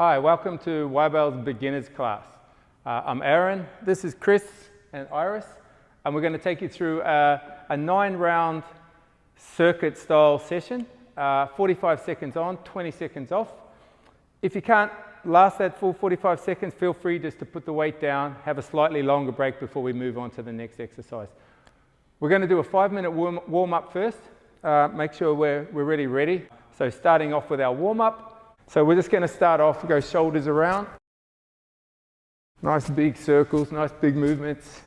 Hi, welcome to Ybell's beginners class. I'm Aaron, this is Chris and Iris, and we're going to take you through a 9-round circuit style session, 45 seconds on, 20 seconds off. If you can't last that full 45 seconds, feel free just to put the weight down, have a slightly longer break before we move on to the next exercise. We're going to do a 5-minute warm-up first, make sure we're really ready. So starting off with our warm-up. So we're just going to start off, go shoulders around. Nice big circles, nice big movements.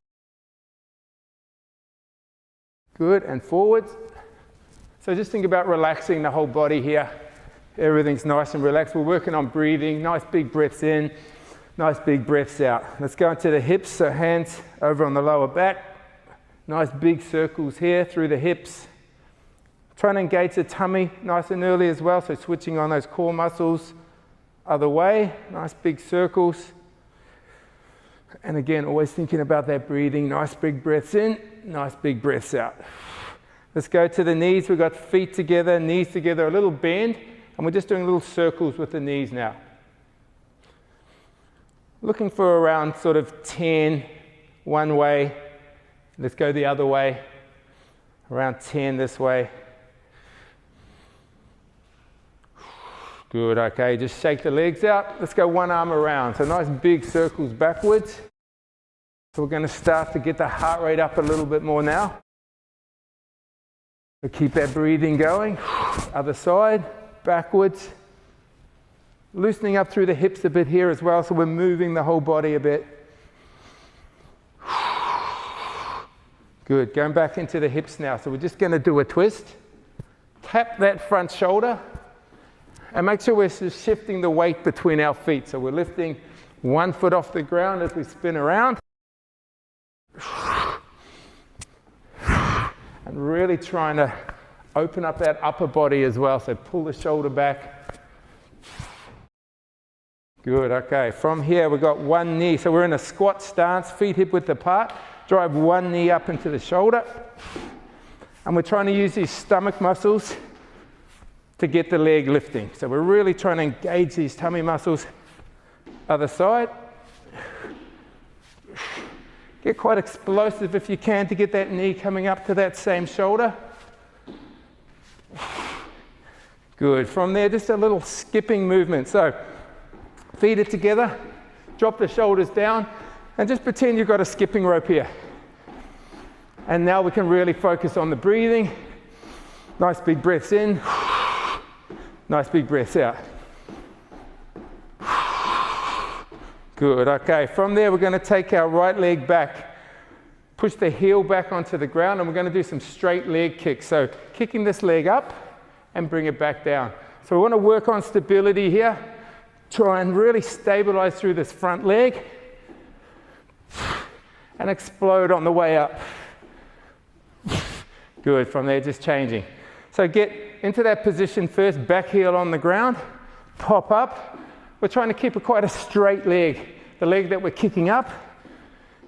Good, and forwards. So just think about relaxing the whole body here. Everything's nice and relaxed. We're working on breathing, nice big breaths in, nice big breaths out. Let's go into the hips, so hands over on the lower back. Nice big circles here through the hips. Trying to engage the tummy nice and early as well, so switching on those core muscles. Other way, nice big circles. And again, always thinking about that breathing. Nice big breaths in, nice big breaths out. Let's go to the knees. We've got feet together, knees together, a little bend, and we're just doing little circles with the knees now. Looking for around sort of 10 one way. Let's go the other way. Around 10 this way. Good, okay, just shake the legs out. Let's go one arm around. So nice big circles backwards. So we're going to start to get the heart rate up a little bit more now. So keep that breathing going. Other side, backwards. Loosening up through the hips a bit here as well, so we're moving the whole body a bit. Good, going back into the hips now. So we're just going to do a twist. Tap that front shoulder. And make sure we're shifting the weight between our feet. So we're lifting one foot off the ground as we spin around. And really trying to open up that upper body as well. So pull the shoulder back. Good, okay. From here we've got one knee. So we're in a squat stance, feet hip width apart. Drive one knee up into the shoulder. And we're trying to use these stomach muscles to get the leg lifting. So we're really trying to engage these tummy muscles. Other side. Get quite explosive if you can to get that knee coming up to that same shoulder. Good. From there, just a little skipping movement. So feet are together, drop the shoulders down, and just pretend you've got a skipping rope here. And now we can really focus on the breathing. Nice big breaths in. Nice big breaths out. Good, okay. From there, we're going to take our right leg back, push the heel back onto the ground, and we're going to do some straight leg kicks. So kicking this leg up and bring it back down. So we want to work on stability here. Try and really stabilize through this front leg and explode on the way up. Good, from there, just changing. So get into that position first, back heel on the ground, pop up. We're trying to keep quite a straight leg. The leg that we're kicking up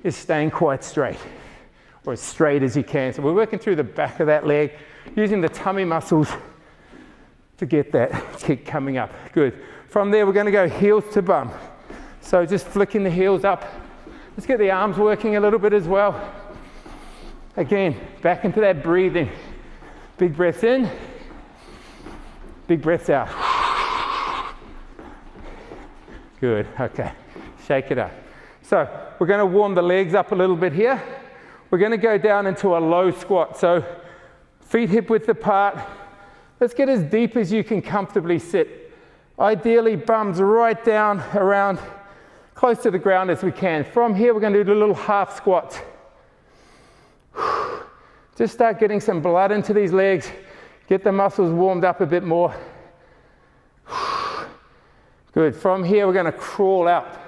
is staying quite straight, or as straight as you can. So we're working through the back of that leg, using the tummy muscles to get that kick coming up. Good. From there, we're going to go heels to bum. So just flicking the heels up. Let's get the arms working a little bit as well. Again, back into that breathing. Big breaths in, big breaths out. Good, okay, shake it up. So we're going to warm the legs up a little bit here. We're going to go down into a low squat. So feet hip width apart. Let's get as deep as you can comfortably sit. Ideally, bums right down around close to the ground as we can. From here, we're going to do a little half squat. Just start getting some blood into these legs. Get the muscles warmed up a bit more. Good. From here, we're going to crawl out.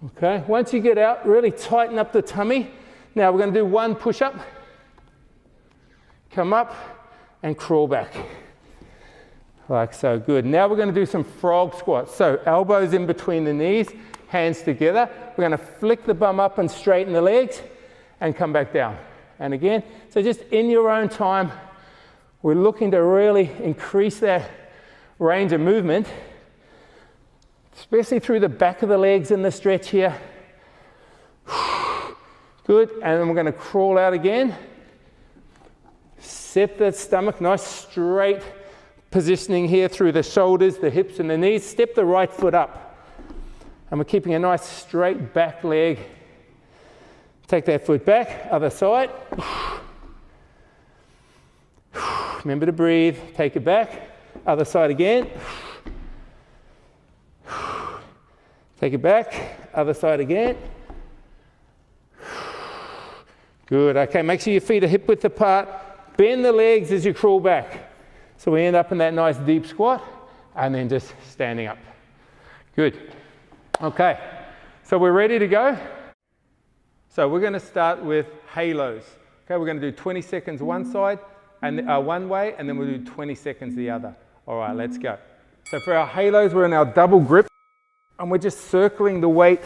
Okay. Once you get out, really tighten up the tummy. Now we're going to do one push-up. Come up and crawl back. Like so. Good. Now we're going to do some frog squats. So elbows in between the knees, hands together. We're going to flick the bum up and straighten the legs and come back down. And again, so just in your own time, we're looking to really increase that range of movement especially through the back of the legs in the stretch here. Good, and then we're going to crawl out again. Set the stomach, nice straight positioning here through the shoulders, the hips and the knees. Step the right foot up. And we're keeping a nice straight back leg. Take that foot back, other side. Remember to breathe, take it back, other side again. Take it back, other side again. Good, okay, make sure your feet are hip width apart. Bend the legs as you crawl back. So we end up in that nice deep squat and then just standing up. Good. Okay, so we're ready to go. So we're going to start with halos. Okay, we're going to do 20 seconds one side and one way, and then we'll do 20 seconds the other. All right, let's go. So for our halos, we're in our double grip, and we're just circling the weight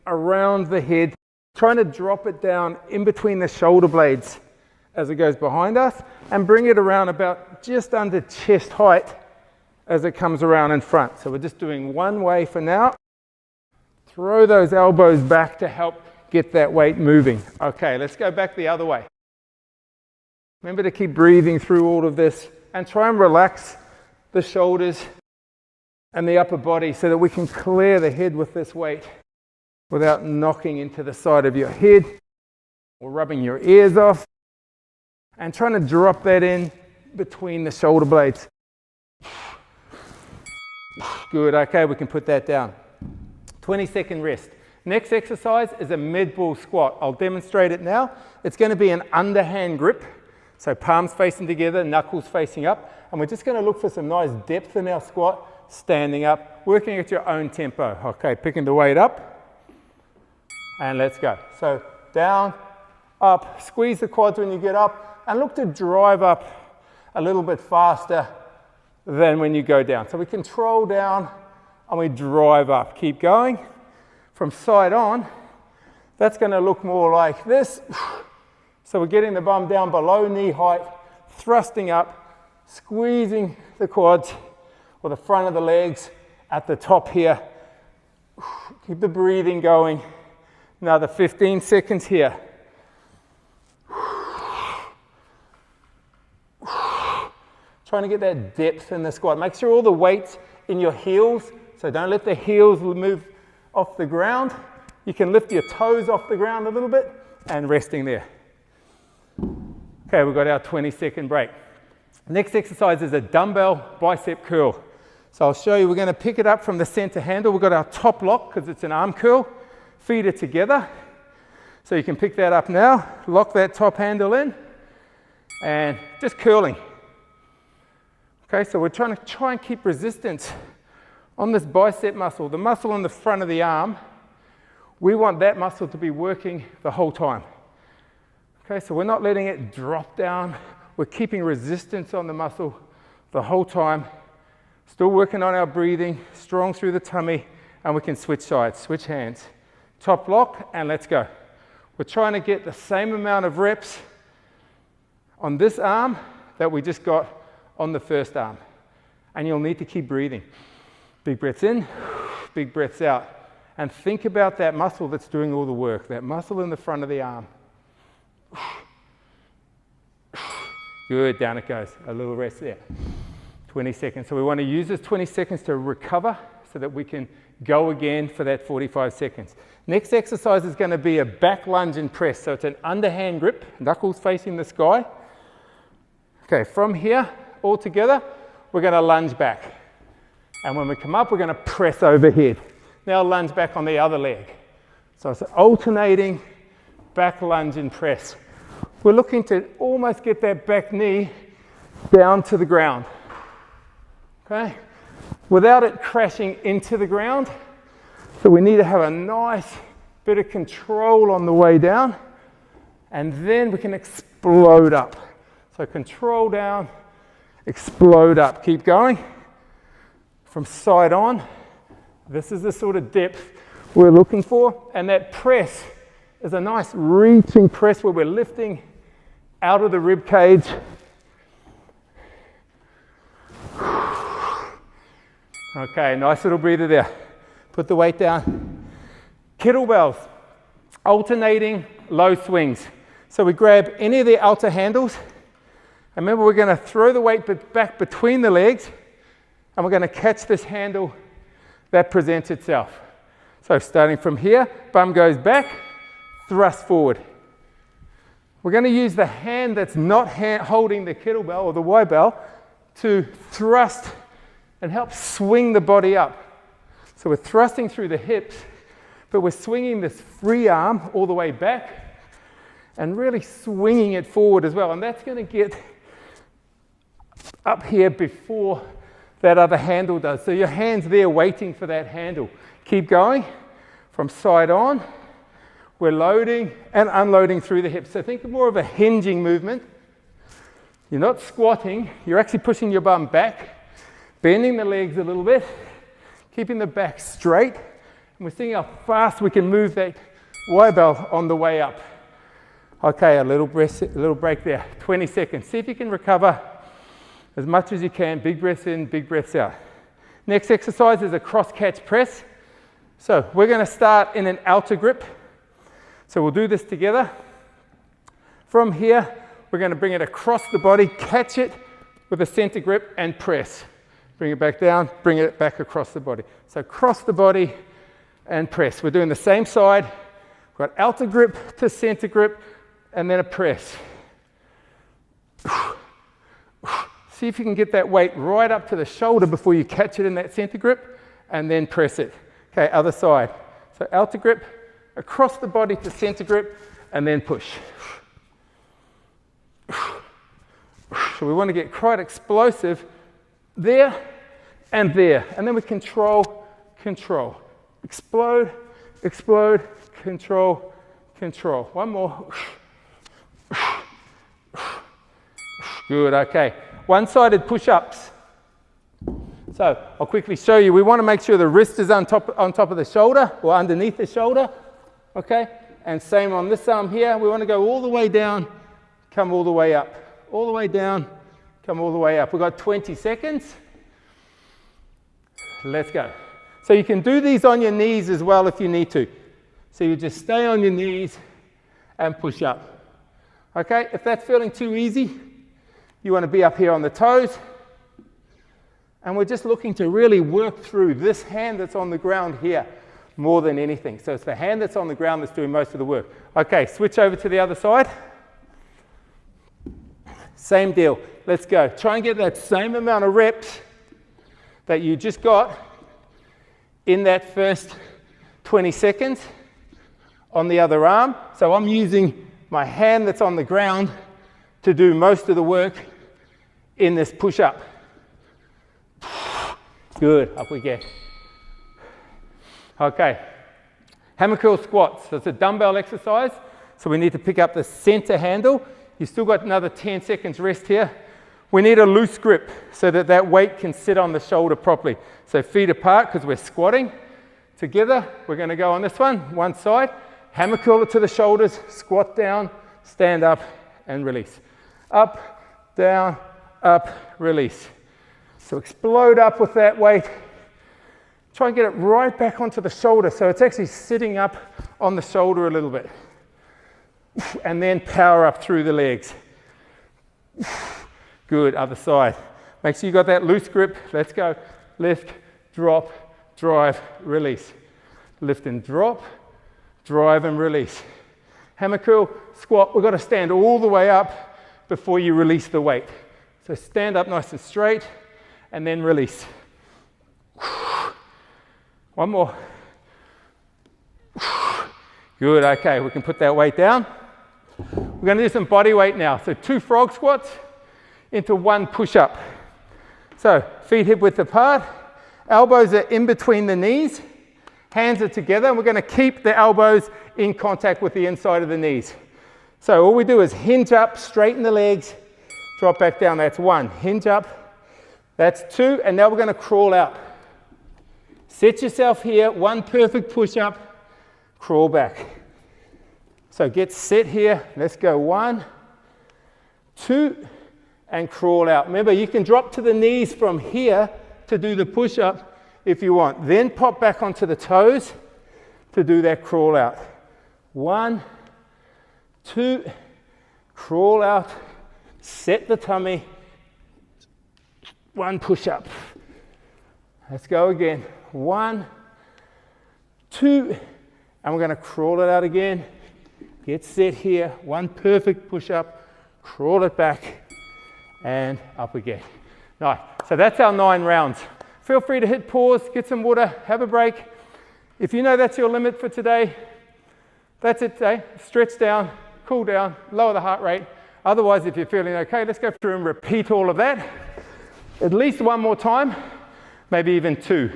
around the head, trying to drop it down in between the shoulder blades as it goes behind us, and bring it around about just under chest height as it comes around in front. So we're just doing one way for now. Throw those elbows back to help get that weight moving. Okay, let's go back the other way. Remember to keep breathing through all of this and try and relax the shoulders and the upper body so that we can clear the head with this weight without knocking into the side of your head or rubbing your ears off, and trying to drop that in between the shoulder blades. Good, okay, we can put that down. 20-second rest. Next exercise is a med ball squat. I'll demonstrate it now. It's going to be an underhand grip. So palms facing together, knuckles facing up. And we're just going to look for some nice depth in our squat, standing up, working at your own tempo. Okay, picking the weight up. And let's go. So down, up, squeeze the quads when you get up, and look to drive up a little bit faster than when you go down. So we control down and we drive up. Keep going. From side on, that's going to look more like this. So we're getting the bum down below knee height, thrusting up, squeezing the quads or the front of the legs at the top here. Keep the breathing going. Another 15 seconds here. Trying to get that depth in the squat. Make sure all the weight's in your heels, so don't let the heels move off the ground. You can lift your toes off the ground a little bit and resting there. Okay, we've got our 20-second break. Next exercise is a dumbbell bicep curl. So I'll show you, we're going to pick it up from the center handle. We've got our top lock because it's an arm curl. Feet are together. So you can pick that up now, lock that top handle in, and just curling. Okay, so we're trying to keep resistance on this bicep muscle, the muscle on the front of the arm. We want that muscle to be working the whole time. Okay, so we're not letting it drop down. We're keeping resistance on the muscle the whole time. Still working on our breathing, strong through the tummy, and we can switch sides, switch hands. Top lock, and let's go. We're trying to get the same amount of reps on this arm that we just got on the first arm. And you'll need to keep breathing. Big breaths in, big breaths out. And think about that muscle that's doing all the work, that muscle in the front of the arm. Good, down it goes. A little rest there. 20 seconds. So we want to use this 20 seconds to recover so that we can go again for that 45 seconds. Next exercise is going to be a back lunge and press. So it's an underhand grip, knuckles facing the sky. Okay, from here, all together, we're going to lunge back. And when we come up, we're going to press overhead. Now lunge back on the other leg. So it's alternating back lunge and press. We're looking to almost get that back knee down to the ground. Okay? Without it crashing into the ground. So we need to have a nice bit of control on the way down. And then we can explode up. So control down, explode up. Keep going. From side on, this is the sort of depth we're looking for. And that press is a nice reaching press where we're lifting out of the rib cage. Okay, nice little breather there. Put the weight down. Kettlebells, alternating low swings. So we grab any of the outer handles. And remember, we're going to throw the weight back between the legs, and we're going to catch this handle that presents itself. So starting from here, bum goes back, thrust forward. We're going to use the hand that's not holding the kettlebell or the Ybell to thrust and help swing the body up. So we're thrusting through the hips, but we're swinging this free arm all the way back and really swinging it forward as well. And that's going to get up here before that other handle does. So your hand's there waiting for that handle. Keep going from side on. We're loading and unloading through the hips. So think of more of a hinging movement. You're not squatting, you're actually pushing your bum back, bending the legs a little bit, keeping the back straight. And we're seeing how fast we can move that Ybell on the way up. Okay, a little break there, 20 seconds. See if you can recover as much as you can. Big breaths in, big breaths out. Next exercise is a cross-catch press. So we're going to start in an outer grip. So we'll do this together. From here, we're going to bring it across the body, catch it with a center grip and press. Bring it back down, bring it back across the body. So cross the body and press. We're doing the same side. We've got outer grip to center grip and then a press. See if you can get that weight right up to the shoulder before you catch it in that center grip and then press it. Okay, other side. So outer grip, across the body to center grip, and then push. So we want to get quite explosive there and there. And then we control, control. Explode, explode, control, control. One more. Good, okay. One-sided push-ups. So I'll quickly show you. We want to make sure the wrist is on top of the shoulder or underneath the shoulder. Okay, and same on this arm here. We want to go all the way down, come all the way up. All the way down, come all the way up. We've got 20 seconds. Let's go. So you can do these on your knees as well if you need to. So you just stay on your knees and push up. Okay, if that's feeling too easy, you want to be up here on the toes. And we're just looking to really work through this hand that's on the ground here more than anything. So it's the hand that's on the ground that's doing most of the work. Okay, switch over to the other side. Same deal. Let's go. Try and get that same amount of reps that you just got in that first 20 seconds on the other arm. So I'm using my hand that's on the ground to do most of the work in this push-up. Good, up we get. Okay, hammer curl squats. So it's a dumbbell exercise. So we need to pick up the center handle. You've still got another 10 seconds rest here. We need a loose grip so that that weight can sit on the shoulder properly. So feet apart because we're squatting. Together, we're going to go on this one side. Hammer curl it to the shoulders, squat down, stand up and release. Up, down, up, release. So explode up with that weight. Try and get it right back onto the shoulder so it's actually sitting up on the shoulder a little bit. And then power up through the legs. Good, other side. Make sure you got that loose grip. Let's go. Lift, drop, drive, release. Lift and drop, drive and release. Hammer curl, squat. We've got to stand all the way up before you release the weight. So stand up nice and straight and then release. One more. Good, okay, we can put that weight down. We're going to do some body weight now. So 2 frog squats into 1 push-up. So feet hip width apart, elbows are in between the knees, hands are together, and we're going to keep the elbows in contact with the inside of the knees. So all we do is hinge up, straighten the legs, drop back down. That's 1. Hinge up. That's 2. And now we're going to crawl out. Set yourself here, 1 perfect push-up, crawl back. So get set here. Let's go 1, 2, and crawl out. Remember, you can drop to the knees from here to do the push-up if you want. Then pop back onto the toes to do that crawl out. 1, 2, crawl out, set the tummy, 1 push up. Let's go again. 1, 2, and we're going to crawl it out again. Get set here, 1 perfect push up, crawl it back, and up again. Nice. So that's our 9 rounds. Feel free to hit pause, get some water, have a break. If you know that's your limit for today, that's it today. Stretch down, cool down, lower the heart rate. Otherwise, if you're feeling okay, let's go through and repeat all of that. At least 1 more time, maybe even 2.